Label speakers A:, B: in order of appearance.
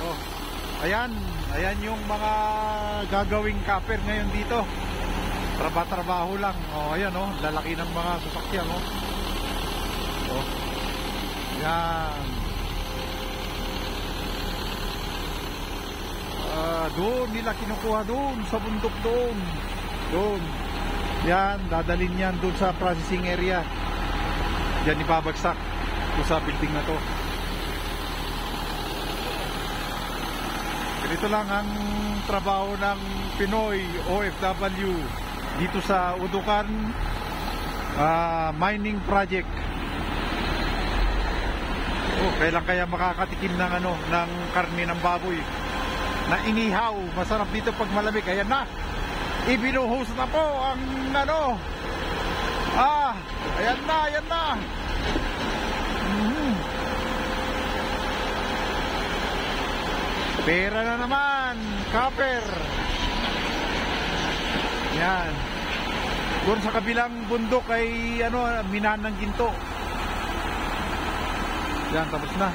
A: Oh. Ayan, ayan yung mga gagawing copper ngayon dito. Trabaho lang. Oh, ayan oh, lalaki ng mga sasakyan oh. Oh. Yan. Doon nila kinukuha doon sa bundok doon. Doon. Yan, dadalhin yan doon sa processing area. Yan ibabagsak doon sa building na to. Ganito lang ang trabaho ng Pinoy OFW dito sa Udukan mining project. Oh, kailan kaya makakatikim ng ng karne ng baboy na inihaw? Masarap dito pag malamig. Ayan na. Ibinuhos na po ang ayan na, ayan na. Pera na naman, copper. Yan. Doon sa kabilang bundok ay minahan ng ginto. Yan, tapos na.